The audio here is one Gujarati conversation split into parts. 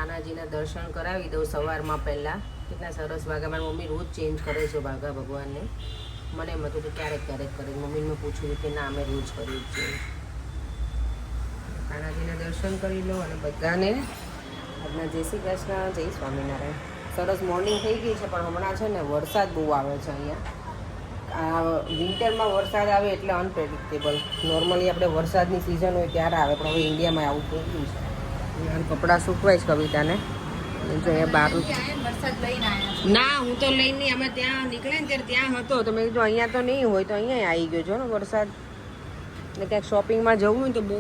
કાનાજીના દર્શન કરાવી દઉં સવારમાં પહેલાં. કેટલા સરસ વાઘા. મારી મમ્મી રોજ ચેન્જ કરે છે વાઘા ભગવાનને. મને એમ હતું કે ક્યારેક ક્યારેક કરે. મમ્મીને મેં પૂછ્યું કે ના અમે રોજ કરીએ છીએ. કાનાજીના દર્શન કરી લો અને બધાને આજના જય શ્રી કૃષ્ણ, જય સ્વામિનારાયણ. સરસ મોર્નિંગ થઈ ગઈ છે, પણ હમણાં છે ને વરસાદ બહુ આવે છે અહીંયા. આ વિન્ટરમાં વરસાદ આવે એટલે અનપ્રેડિક્ટેબલ. નોર્મલી આપણે વરસાદની સિઝન હોય ત્યારે આવે, પણ હવે ઇન્ડિયામાં આવું થઈ ગયું છે. કપડાં સૂકવાય છે કવિતાને. જો અહીંયા બહાર ના, હું તો લઈને અમે ત્યાં નીકળે ને ત્યારે ત્યાં હતો. તો મેં કીધું અહીંયા તો નહીં હોય, તો અહીંયા આવી ગયો છો ને વરસાદ. ને ક્યાંક શોપિંગમાં જવું હોય તો બહુ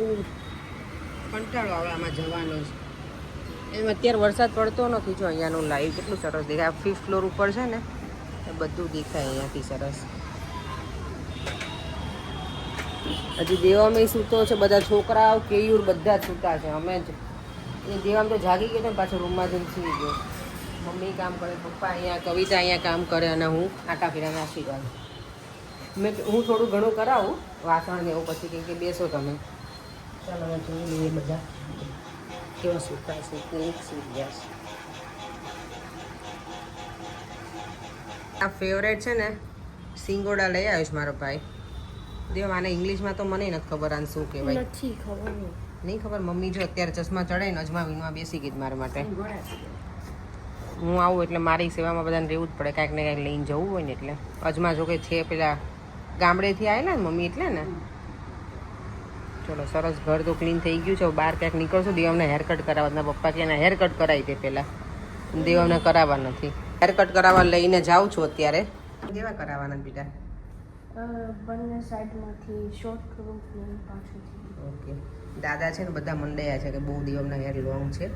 કંટાળો આવે આમાં જવાનો જ. એમ અત્યારે વરસાદ પડતો નથી. જો અહીંયાનું લાઈવ કેટલું સરસ દેખાય. 5th ફ્લોર ઉપર છે ને, એ બધું દેખાય અહીંયાથી સરસ. હજી દેવામાં સૂતો છે. બધા છોકરાઓ કેયુર બધા જ સૂતા છે. અમે જ એ દેવામાં તો જાગી ગયો ને પાછો રૂમમાં જઈને સૂઈ ગયો. મમ્મી કામ કરે, પપ્પા અહીંયા, કવિતા અહીંયા કામ કરે અને હું આટા ફેરાને આશીર્વાદ. હું થોડું ઘણું કરાવું વાસણ ને એવું, પછી કંઈક બેસો તમે. ચાલો હવે જોઈ લઈએ બધા કેવા સૂતા છે. સૂઈ ગયા છે. આ ફેવરેટ છે ને સિંગોડા લઈ આવ્યો છે મારો ભાઈ. દેવ આને ઇંગ્લિશમાં તો મને નથી ખબર આને શું કહેવાય. નથી ખબર. નહીં ખબર. મમ્મી જો અત્યારે ચશ્મા ચડાવીને અજમા વીણવા બેસી ગઈ મારા માટે. હું આવું એટલે મારી સેવામાં બધાને રહેવું જ પડે. કાંઈક ને કાંઈક લઈને જવું હોય ને એટલે. અજમા જો કે છે પેલા ગામડેથી આવેલા ને મમ્મી એટલે ને. ચલો સરસ. ઘર તો ક્લીન થઈ ગયું છે. બહાર ક્યાંક નીકળશું. દેવમને હેરકટ કરાવવા. પપ્પા કે એના હેરકટ કરાવી દે પહેલાં. દેવમને કરાવવા નથી. હેરકટ કરાવવા લઈને જાઉં છું અત્યારે. કેવા કરાવવાના બેટા? બંને સાઈડમાંથી શોર્ટ કરું પાછળથી. ઓકે. દાદા છે ને બધા મંડાયા છે કે બહુ દેવમના હેર લોંગ છે.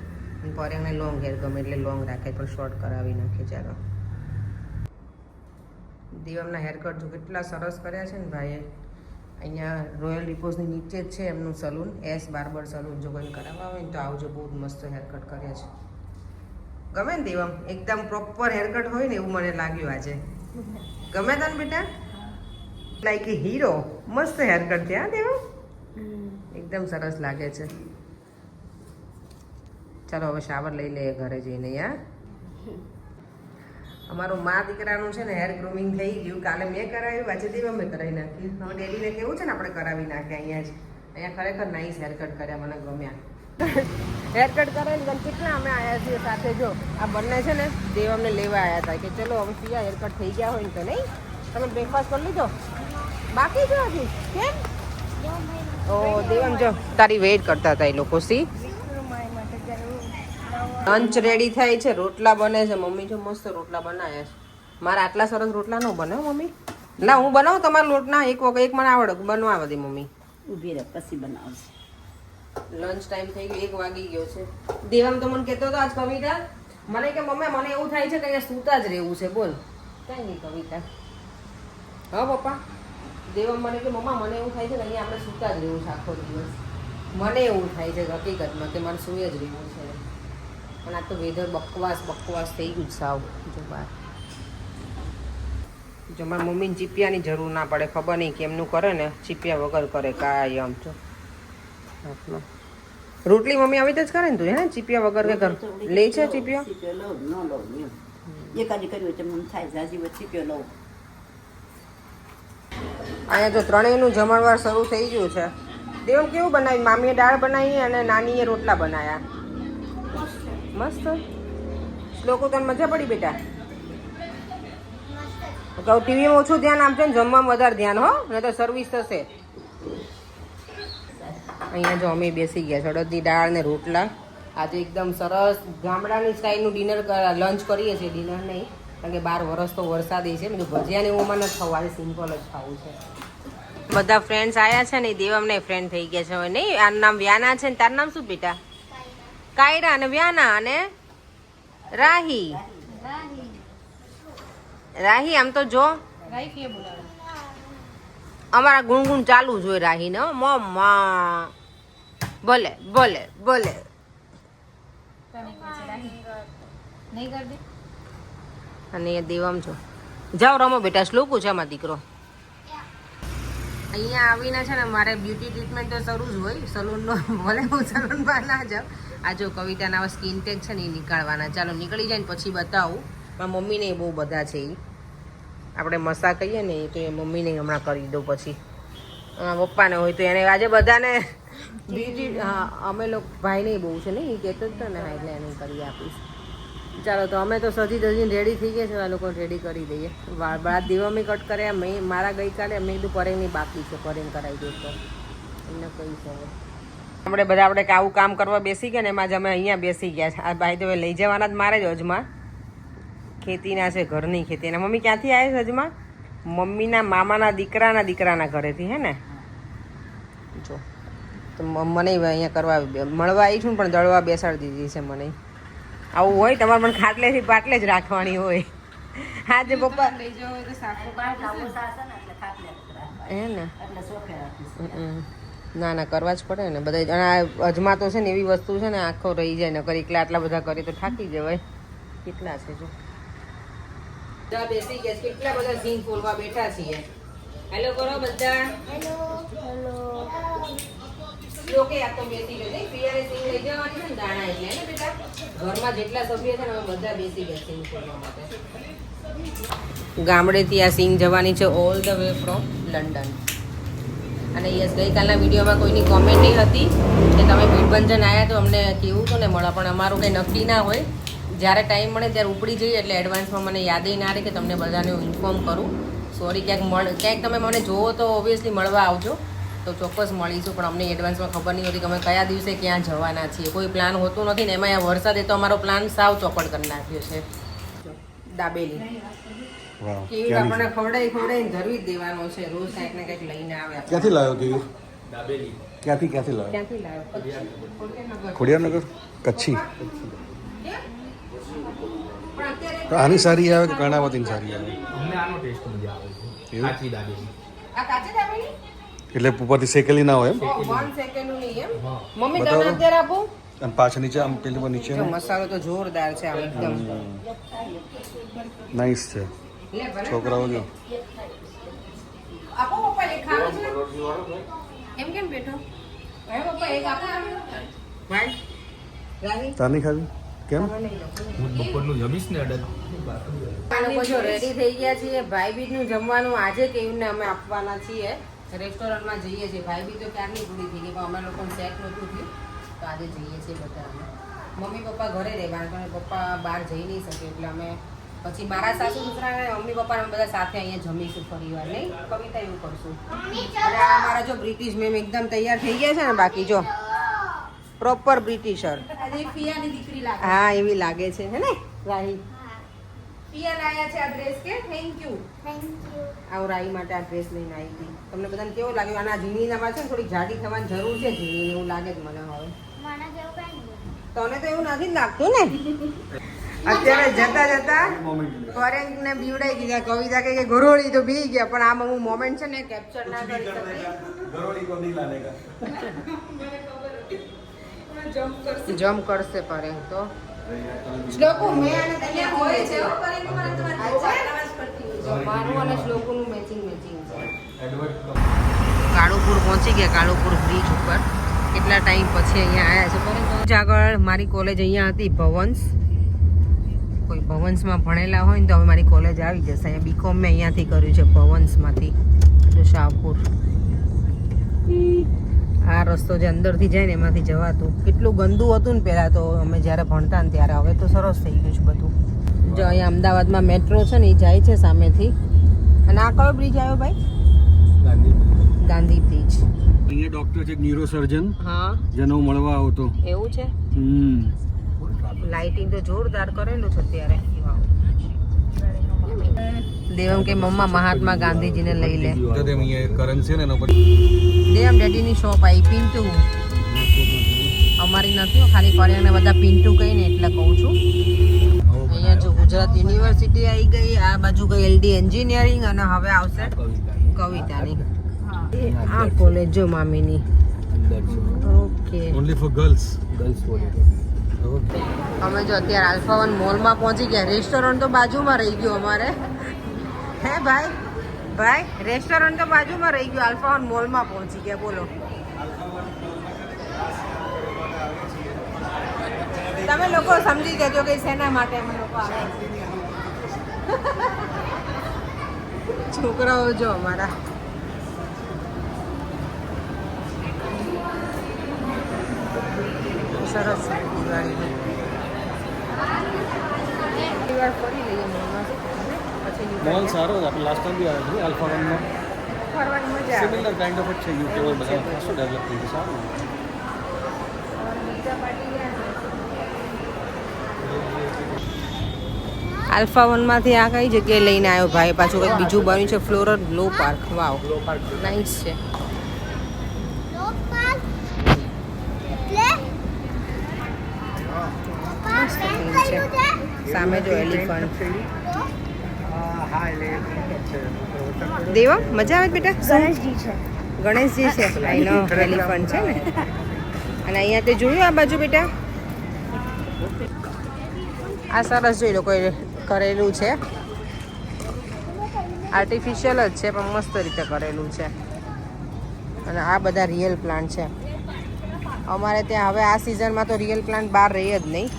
પરેણને લોંગ હેર ગમે એટલે લોંગ રાખે, પણ શોર્ટ કરાવી નાખે. ચાલો. દેવમના હેરકટ જો કેટલા સરસ કર્યા છે ને ભાઈએ. અહીંયા રોયલ રિપોઝની નીચે જ છે એમનું સલૂન, એસ બાર્બર સલૂન. જો કોઈ કરાવવા હોય ને તો આવજો. બહુ જ મસ્ત હેરકટ કર્યા છે. ગમે ને દેવમ? એકદમ પ્રોપર હેરકટ હોય ને એવું મને લાગ્યું આજે. ગમે તને બેટા? લાઈક એ હીરો. મસ્ત હેરકટ છે હા દેવમ. એકદમ સરસ લાગે છે. ચાલો હવે શાવર લઈ લઈએ ઘરે જઈને. યાર અમારું મા દીકરાનું છે ને હેર ગ્રૂમિંગ થઈ ગયું. કાલે મેં કરાવ્યું, આજે દેવા મેં કરાવી નાખ્યું. હવે ડેડીને કેવું છે ને આપણે કરાવી નાખીએ અહીંયા જ. અહીંયા ખરેખર નાઈસ હેરકટ કર્યા, મને ગમ્યા. હેરકટ કરાવીને કેટલા અમે આવ્યા છીએ સાથે. જો આ બંને છે ને દેવમને લેવા આવ્યા હતા કે ચલો હવે સિયા હેરકટ થઈ ગયા હોય ને તો. નહીં તમે બ્રેકફાસ્ટ કરી લીધો? બાકી જો હજી કેમ? ઓ દેવમ જો તારી વેઇટ કરતા હતા એ લોકો. સી લંચ રેડી થાય છે. રોટલા બને છે. મમ્મી જો મસ્ત રોટલા બનાવ્યા છે. મારા આટલા સરસ રોટલા ન બને મમ્મી. ના હું બનાવું તમારા લોટના. એક વખત એક મને આવડે બનવા દે મમ્મી. ઊભી રહે પછી બનાવશે. લંચ ટાઈમ થઈ ગયો, 1 વાગી ગયો છે. દેવમ તો મને કહેતો હતો આજ કવિતા મને કે મમ્મી મને એવું થાય છે કે અહીંયા સૂતા જ રહેવું છે. બોલ કઈ નહીં કવિતા. હા પપ્પા. દેવમ મને કે મમ્મા મને એવું થાય છે કે અહીંયા આપણે સૂતા જ રહેવું છે આખો દિવસ. મને એવું થાય છે હકીકતમાં કે મારે સૂઈ જ રહેવું છે. પણ આ તો વેધર બકવાસ થઈ ગયું સાવ. જો બહાર જો મારા મમ્મીને ચીપિયાની જરૂર ના પડે. ખબર નહીં કેમનું કરે ને, ચીપિયા વગર કરે કાયમ. જો રોટલી મમ્મી આવી જ કરે ને તું હે ચીપિયા વગર કે કર લે છે ચીપિયા? અહીંયા જો ત્રણેયનું જમણવાર શરૂ થઈ ગયું છે. દેવમ કેવું બનાવ્યું? મામીએ દાળ બનાવી અને નાનીએ રોટલા બનાવ્યા. મસ્ત. શ્લોકો તને મજા પડી બેટા? કહું ટીવીમાં ઓછું ધ્યાન આપજો ને, જમવામાં વધારે ધ્યાન હો, નહીં તો સર્વિસ થશે. અહીંયા જો અમે બેસી ગયા. અડદની દાળ ને રોટલા. આજે એકદમ સરસ ગામડાની સ્ટાઇલનું ડિનર લંચ કરીએ છીએ. ડિનર નહીં કારણ કે 12 વર્ષ તો વરસાદી છે. મેં ભજીયા ને એવું મને નથી ખાવું. આજે સિમ્પલ જ ખાવું છે. બધા ફ્રેન્ડ્સ આવ્યા છે ને. દેવમને ફ્રેન્ડ થઈ ગયા છે હવે. નહીં આનું નામ વ્યાના છે ને તારું નામ શું બેટા? કાયરા અને વ્યાના અને રાહી. રાહી આમ તો જો અમારા ગુણગુણ ચાલુ જ હોય રાહીને. મમ્મા બોલે બોલે બોલે. અને એ દેવમ છો. જાઓ રમો બેટા. શ્લોકું છે આમાં દીકરો. અહીંયા આવીને છે ને મારે બ્યુટી ટ્રીટમેન્ટ તો શરૂ જ હોય સલૂનનો. ભલે હું સલૂનમાં ના જાઉં આ જો કવિતાના સ્કિન ટેગ છે ને એ નીકાળવાના. ચાલો નીકળી જાય ને પછી બતાવું. મારા મમ્મીને બહુ બધા છે એ આપણે મસા કહીએ ને એ તો એ મમ્મીને હમણાં કરી દઉં. પછી પપ્પાને હોય તો એને આજે બધાને બીજી હા અમે લોકો ભાઈને બહુ છે ને એ કહેતો જ હતો ને હા એટલે એને કરી આપીશ. ચાલો તો અમે તો સજી ધજીને રેડી થઈ ગયા છે. આ લોકોને રેડી કરી દઈએ. બાદ દીવામી કટ કર્યા મેં મારા ગઈકાલે મેં કીધું પરેની બાકી છે પરેન કરાવી દઈશ તો એમને કઈ છે. આપણે બધા આપણે આવું કામ કરવા બેસી ગયા ને એમાં જ અમે અહીંયા બેસી ગયા છે. આ ભાઈ તો લઈ જવાના જ મારે જ અજમાં ખેતીના છે ઘરની ખેતીના. મમ્મી ક્યાંથી આવે છે અજમાં? મમ્મીના મામાના દીકરાના ઘરેથી હે ને. જો તો મને અહીંયા કરવા મળવા આવી છું પણ દળવા બેસાડી દીધી છે મને. આવું હોય તમારે પણ ખાટલેથી પાટલે જ રાખવાની હોય. હા જે પપ્પા લઈ જાવ હોય તો હે ને ના ના કરવા જ પડે ને બધા. અને અજમા તો છે ને એવી વસ્તુ છે ને આખો રહી જાય ને કરી એટલા આટલા બધા કરી તો થાકી જવાય. કેટલા છે જો બેસી ગયા કેટલા બધા સિંગ ફોલવા બેઠા છીએ. હેલો કરો બધા. હેલો લોકે આ તો બેસી ગયો નહીં પિયરે સિંગ લઈ જવાની છે ને દાણા એટલે ને બેટા ઘરમાં જેટલા સભ્ય છે ને અમે બધા બેસી ગયા સિંગ ફોલવા માટે. ગામડેથી આ સિંગ જવાની છે all the way from London. અને યસ ગઈકાલના વિડીયોમાં કોઈની કોમેન્ટ નહીં હતી કે તમે ભીડભંજન આવ્યા તો અમને કેવું તો ને મળે પણ અમારું કંઈ નક્કી ના હોય. જ્યારે ટાઈમ મળે ત્યારે ઉપડી જઈએ એટલે એડવાન્સમાં મને યાદ ના રહે કે તમને બધાને હું ઇન્ફોર્મ કરું. સોરી ક્યાંક તમે મને જોવો તો ઓબ્વિયસલી મળવા આવજો તો ચોક્કસ મળીશું. પણ અમને એડવાન્સમાં ખબર નહીં હોતી કે અમે કયા દિવસે ક્યાં જવાના છીએ. કોઈ પ્લાન હોતું નથી ને એમાં વરસાદે તો અમારો પ્લાન સાવ ચોપડ કરી નાખ્યો છે. દાબેલી કેવી આપણને ખવડાવી ધરવી જ દેવાનો છે. રોજ કંઈક ને કંઈક લઈને આવે. ક્યાંથી લાવ્યો કેવી દાબેલી? ક્યાંથી લાવ્યો? ખોડિયારનગર કચ્છી. તો આની સારી આવે કે કર્ણાવતીની સારી આવે? અમને આનો ટેસ્ટ મજા આવે છે. કાચી દાબેલી. આ કાચી દાબેલી એટલે ઉપરથી શેકેલી ના હોય એમ? 1 સેકન્ડનું નહીં એમ. મમ્મી તમે અત્યારે આપો. અને પાછળ નીચે આમ પેલી પર નીચે જો મસાલો તો જોરદાર છે આમ એકદમ નાઈસ છે. લે ભલે છોકરાઓ જો આપો પપ્પા એક ખાવું છે એમ કેમ બેઠો હે પપ્પા એક આપો ભાઈ રાહી તારની ખાવી કેમ? હું બપોરનું જમીશ ને અડદ આ લોકો જો રેડી થઈ ગયા છીએ. ભાઈ બીજનું જમવાનું આજે કેવીને અમે આપવાના છીએ. રેસ્ટોરન્ટમાં જઈએ છીએ. ભાઈ બીજ તો ક્યારની પૂરી થઈ ગઈ પણ અમે લોકોને સેટ નહોતું થયું તો આજે જઈએ છીએ બધા અમે. મમ્મી પપ્પા ઘરે રહેવાના પણ પપ્પા બહાર જઈ નહીં શકે એટલે અમે પછી મારા સાસુ સસરા અને મમ્મી પપ્પાને બધા સાથે અહીંયા જમીશું ફરીવાર નહીં કવિતા એવું કરશું. અને આ મારા જો બ્રિટિશ મેમ એકદમ તૈયાર થઈ ગયા છે ને બાકી જો પ્રોપર બ્રિટિશર. હા એવી લાગે છે હે ને રાહી? પિયા લાયા છે આ ડ્રેસ કે થેન્ક યુ આવું રાહી માટે આ ડ્રેસ લઈને આવી હતી. તમને બધાને કેવો લાગ્યો? આના ઝીણીનામાં છે ને થોડી જાડી થવાની જરૂર છે. ઝીણી એવું લાગે છે મને હવે. તને તો એવું નથી લાગતું ને? અત્યારે જતા ફોરેનને બીવડાઈ દીધા. કવિતા કે ગરોળી તો બી ગયા પણ આમાં હું મોમેન્ટ છે ને કેપ્ચર ના કરી શકતી. જમ્પ કરશે પરેંગ તો શ્લોકો મેં અને તને હોય છે મારું અને શ્લોકોનું મેચિંગ છે. કાળુપુર પહોંચી ગયા. કાળુપુર બ્રિજ ઉપર કેટલા ટાઈમ પછી અહીંયા આવ્યા છે. આગળ મારી કોલેજ અહીંયા હતી ભવન્સ. કોઈ ભવન્સમાં ભણેલા હોય ને તો હવે મારી કોલેજ આવી જશે. અહીંયા બીકોમ મેં અહીંયાથી કર્યું છે ભવન્સમાંથી. જો શાહપુર આ રસ્તો જે અંદરથી જાય ને એમાંથી જવાતું. કેટલું ગંદુ હતું ને પહેલાં તો અમે જ્યારે ભણતા ને ત્યારે. હવે તો સરસ થઈ ગયું છે બધું. જો અહીંયા અમદાવાદમાં મેટ્રો છે ને એ જાય છે સામેથી. અને આ કયો બ્રિજ આવ્યો ભાઈ? ગાંધી બ્રિજ. અહીંયા ડોક્ટર છે ન્યુરો સર્જન. હા જેનો મળવા આવતો. એવું છે. લાઇટિંગ તો જોરદાર કરેલું છે અત્યારે. દેવમ કે મમ્મા મહાત્મા ગાંધીજીને લઈ લે. કરન્સી ને એનો પર દેવમ ડેડીની શોપ આવી પિન્ટુ. અમારી નથી ખાલી ફરિયાને બધા પિન્ટુ કહીને એટલે કહું છું. અહીંયા જો ગુજરાત યુનિવર્સિટી આવી ગઈ. આ બાજુ ગઈ એલડી એન્જિનિયરિંગ અને હવે આવશે કવિતાની. આ કોલેજ જો મામીની. Okay only four girls. અમે જો અત્યારે આલ્ફા 1 મોલમાં પહોંચી ગયા. રેસ્ટોરન્ટ તો બાજુમાં રહી ગયું અમારે. હે ભાઈ રેસ્ટોરન્ટ તો બાજુમાં રહી ગયું. આલ્ફા 1 મોલમાં પહોંચી ગયા. બોલો તમે લોકો સમજી જજો કે શેના માટે અમે લોકો આવે છોકરાઓ જો અમારા સરસ છે દિવાળીનું દિવાળ ફરી લઈએ મોલમાં પછી મોલ સારો છે આપણે લાસ્ટ ટાઈમ બી આવ્યા છીએ આલ્ફા વનમાં ફરવાની મજા આવે સિમિલર કાઇન્ડ ઓફ જ છે યુકે હોય બધા શું ડેવલપમેન્ટ સારું આલ્ફા વનમાંથી આ કઈ જગ્યાએ લઈને આવ્યો ભાઈ પાછું કંઈક બીજું બન્યું છે floral glow park wow nice છે મસ્ત theme છે સામે જો એલિફન્ટ દેવા મજા આવે બેટા ગણેશજી છે. ગણેશજી છે આઈ નો એલિફન્ટ છે ને અને અહીંયા તે જોયું આ બાજુ બેટા આ સરસ જોઈ લોકોએ કરેલું છે આર્ટિફિશિયલ જ છે પણ મસ્ત રીતે કરેલું છે અને આ બધા રિયલ પ્લાન્ટ છે અમારે ત્યાં હવે આ સિઝનમાં તો રિયલ પ્લાન્ટ બહાર રહે જ નહીં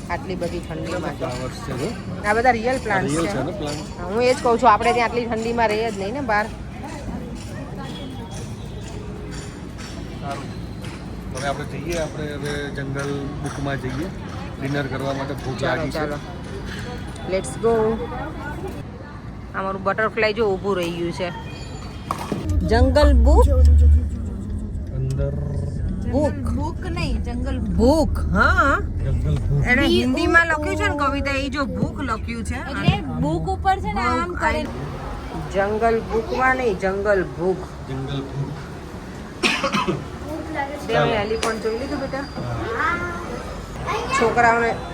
આટલી બધી ઠંડીમાં તો ફ્લાવર્સ છે ને આ બધા રિયલ પ્લાન્ટ રિયલ છે છે ને પ્લાન્ટ હું એ જ કહું છું આપણે ત્યાં આટલી ઠંડીમાં રહે જ નહીં ને બહાર હવે આપણે જઈએ આપણે હવે જંગલ બુકમાં જઈએ ડિનર કરવા માટે ભૂખ ચાલો લાગી છે ચાલો લેટ્સ ગો અમારું બટરફ્લાય જો ઊભું રહી ગયું છે જંગલ બુક અંદર ભૂખ ભૂખ નહીં, જંગલ ભૂખ હા જંગલ ભૂખ એને હિન્દીમાં લખ્યું છે ને કવિતા એ જો ભૂખ લખ્યું છે એટલે બુક ઉપર છે ને આમ કરે. જંગલ ભૂખમાં નહીં જંગલ ભૂખ જંગલ ભૂખ એલિફન્ટ જોઈ લીધું બેટા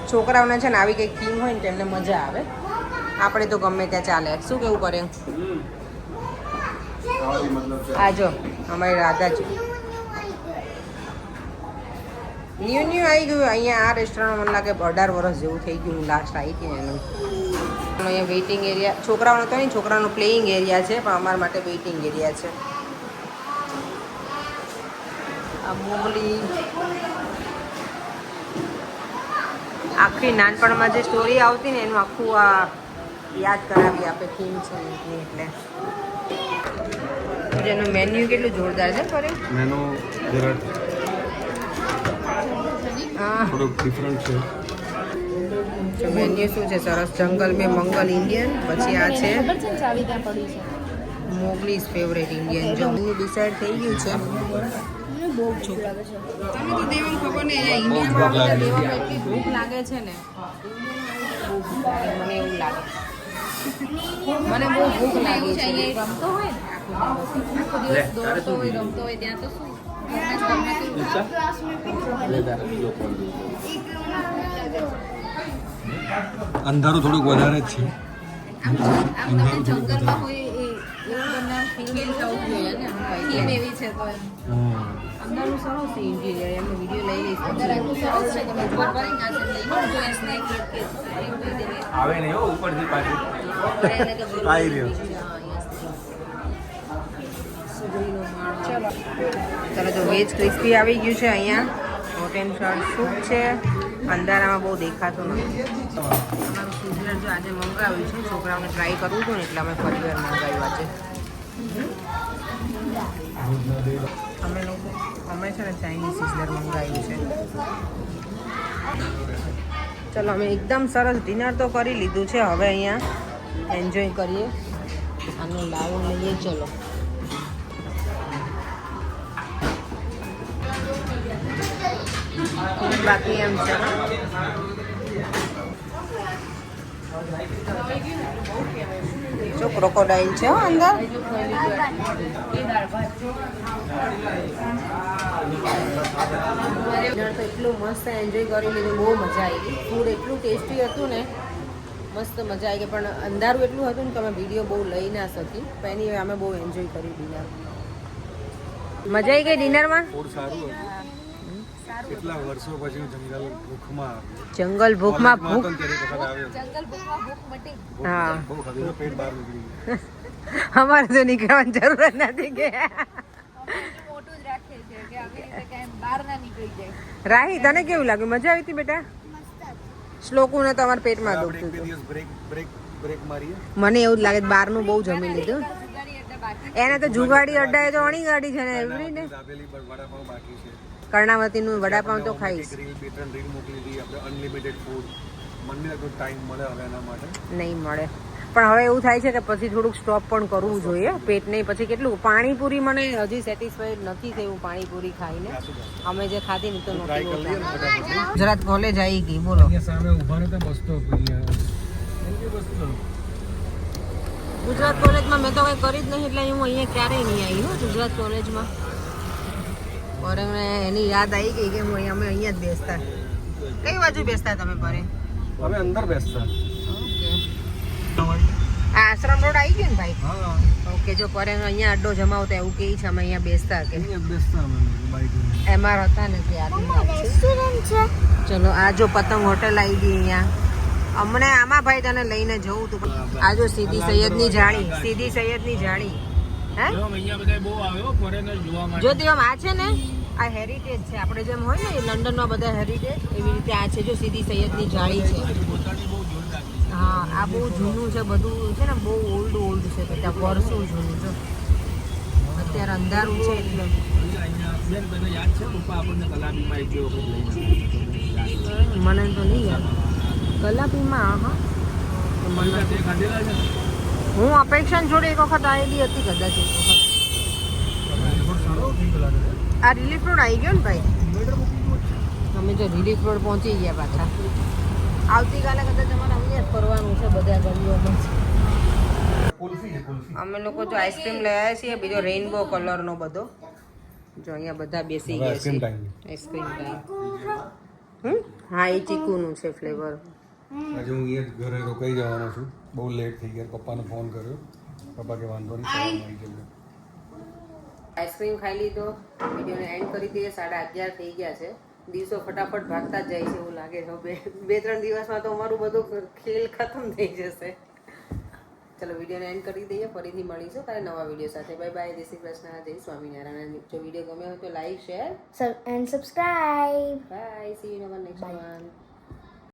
છોકરાઓને છે ને આવી કંઈક થીમ હોય ને તેમને મજા આવે આપણે તો ગમે ત્યાં ચાલે શું કેવું કરે આ જો અમારી રાધાજી ન્યૂ આવી ગયું અહીંયા આ રેસ્ટોરન્ટ મને લાગે 18 વર્ષ જેવું થઈ ગયું લાસ્ટ આવી હતી ને એનું અહીંયા વેઇટિંગ એરિયા છોકરાઓનો તો નહીં છોકરાઓનો પ્લેઇંગ એરિયા છે પણ અમારા માટે વેઇટિંગ એરિયા છે આ મોગલી આખી નાનપણમાં જે સ્ટોરી આવતી ને એનું આખું આ યાદ કરાવી આપે થીમ છે એની એટલે જેનું મેન્યુ કેટલું જોરદાર છે ફરે મેનો જરા હા થોડુંક ડિફરન્ટ છે તો મેન્યુ શું છે સરસ જંગલ મેં મંગલ ઇન્ડિયન પછી આ છે ખબર છે ને ચાવી ત્યાં પડી છે. મોગલીઝ ફેવરેટ ઇન્ડિયન જો મેન્યુ ડિસાઈડ થઈ ગયું છે મને બહુ ભૂખ લાગે છે. તમે તો દેવાનું ખબર ને ઇન્ડિયામાં બધા દેવામાં એટલી ભૂખ લાગે છે ને બહુ ભૂખ લાગે મને એવું લાગે મને બહુ ભૂખ લાગી છે રમતો હોય ને આખો દિવસ દોડતો હોય રમતો હોય ત્યાં તો શું અંધારું થોડુંક વધારે જ છે જંગલમાં કોઈ એવું બનાવ ફીલ થવું જોઈએ ને થીમ એવી છે તો એમ અંદરનું સરસ છે ઇન્ટિરિયર એમનો વિડીયો લઈ લઈશ અંદર આખું સરસ છે તમે ઉપર પર ના છે લઈને જો સ્નેક લટકે છે આવે ને એવો ઉપરથી પાછું આવી રહ્યો ચાલો તો વેજ ક્રિસ્પી આવી ગયું છે અહીંયા હોટ એન્ડ શોર્ટ સૂપ છે અંધારામાં બહુ દેખાતું નથી અમારું સિઝલર જો આજે મંગાવ્યું છે છોકરાઓને ટ્રાય કરવું હતું ને એટલે અમે ફરી વાર મંગાવ્યું આજે અમે છે ને ચાઇનીઝ સિઝલર મંગાવ્યું છે ચલો અમે એકદમ સરસ ડિનર તો કરી લીધું છે હવે અહીંયા એન્જોય કરીએ આનો લાવો લઈએ ચલો બાકી એમ છે જો ક્રોકોડાઇલ છે હો અંદર ડિનર તો એટલું મસ્ત એન્જોય કરી લીધું બહુ મજા આવી ગઈ ફૂડ એટલું ટેસ્ટી હતું ને મસ્ત મજા આવી ગઈ પણ અંધારું એટલું હતું ને કે અમે વિડીયો બહુ લઈ ના શકી પણ એની અમે બહુ એન્જોય કર્યું ડિનર મજા આવી ગઈ ડિનરમાં ફૂડ સારું હતું કેટલા વર્ષો પછી જંગલ ભૂખમાં જંગલ ભૂખમાં આવ્યો ભૂખ ત્યારે વખત આવ્યો જંગલ ભૂખમાં ભૂખ મટી. હા. બહુ ખાધું પેટ બહાર નીકળી ગયું અમારે તો નીકળવાની જરૂર નથી કે મોટું જ રાખે છે કે આવી રીતે કાંઈ બહાર ના નીકળી જાય. રાહી તને કેવું લાગ્યું મજા આવી હતી બેટા શ્લોકુને તમારા પેટમાં આપણે દુખતું એક બે હતું. દિવસ બ્રેક મારીએ. મને એવું જ લાગે છે બહારનું બહુ જમી લીધું. એને તો જુગાડી અડ્ડાએ તો અણી ગાડી છે ને એવરી ને. દાબેલી વડાપાવ બાકી છે. કર્ણાવતીનું વડાપાવ તો ખાઈશ. એક રીલ 2-3 રીલ મોકલી હતી આપણે અનલિમિટેડ ફૂડ. મને તો ટાઈમ મળે હવે એના માટે. નહીં મળે પણ હવે એવું થાય છે કે પછી થોડુંક સ્ટોપ પણ કરવું જોઈએ પેટ નહીં પછી કેટલું પાણીપુરી મને હજી સેટિસ્ફાઈડ નથી થયું પાણીપુરી ખાઈને અમે જે ખાધી ને તો ટ્રાય કરી લઈએ ને ફટાફટ. ગુજરાત કોલેજ આવી ગઈ બોલો અહીંયા સામે ઊભા નતા બસ સ્ટોપ અહીંયા. ગુજરાત કોલેજમાં મેં તો કંઈ કરી જ નહીં એટલે હું અહીંયા ક્યારેય નહીં આવી હો ગુજરાત કોલેજમાં પર મને એની યાદ આવી ગઈ કે હું અહીંયા અમે અહીંયા જ બેસતા કઈ બાજુ બેસતા તમે પરે હવે અંદર બેસતા. ઓકે આ આશ્રમ રોડ આવી ગયો ને ભાઈ હા ઓકે જો પરે અહીંયા અડ્ડો જમાવતા એવું કહે છે અમે અહીંયા બેસતા કે અહીંયા જ બેસતા અમે બાઈક. એમાં હતા ને ચલો આ જો પતંગ હોટલ આવી ગઈ અહીંયા હમણે આમાં ભાઈ તને લઈને જવું તું આ જો સીધી સૈયદની જાળી હે અહીંયા બધા બહુ આવ્યો ફોરેનર જોવા માટે. જો દેવમ આ છે ને આ હેરિટેજ છે આપણે જેમ હોય ને લંડનમાં બધા હેરિટેજ એવી રીતે આ છે જો સીધી સૈયદની જાળી છે પોતાની બહુ જોરદાર. હા આ બહુ જૂનું છે બધું છે ને બહુ ઓલ્ડ છે બધા વર્ષો જૂનું જો અત્યારે અંધારું છે એટલે અહીંયા બેન તને યાદ છે પપ્પા આપણને કલાબીમાં એક વખત લઈને મને તો નહીં યાદ કલાપીમાં હા તો મને તે ખાધેલા છે. હું અપેક્ષા જોડે એક વખત આવેલી હતી કદાચ એક વખત આ રિલીફ રોડ આવી ગયો ને ભાઈ અમે જો રિલીફ રોડ પહોંચી ગયા પાછા આવતીકાલે કદાચ અમારે અહીંયા જ ફરવાનું છે બધા ગલીઓમાં કુલ્ફી છે કુલ્ફી. અમે લોકો જો આઈસ્ક્રીમ લઈ આવ્યા છીએ બીજો રેઇનબો કલરનો બધો જો અહીંયા બધા બેસી ગયા છે આઈસ્ક્રીમ ટાઈમ હા એ ચીકુનું છે ફ્લેવર આજે હું અહીંયા ઘરે રોકાઈ જવાનો છું બહુ લેટ થઈ ગયા પપ્પાને ફોન કર્યો પપ્પા કે વાંધો નહીં સવારમાં આવી જજો. આઈસ્ક્રીમ ખાઈ લીધો વિડીયોને એન્ડ કરી દઈએ 11:30 થઈ ગયા છે દિવસો ફટાફટ ભાગતા જ જાય છે એવું લાગે છે બે ત્રણ દિવસમાં તો અમારું બધું ખેલ ખતમ થઈ જશે ચલો વિડીયોને એન્ડ કરી દઈએ ફરીથી મળીશું કાલે નવા વિડીયો સાથે બાય બાય જય શ્રી કૃષ્ણ જય સ્વામિનારાયણ જો વિડીયો ગમ્યો હોય તો like share and subscribe. Bye see you next one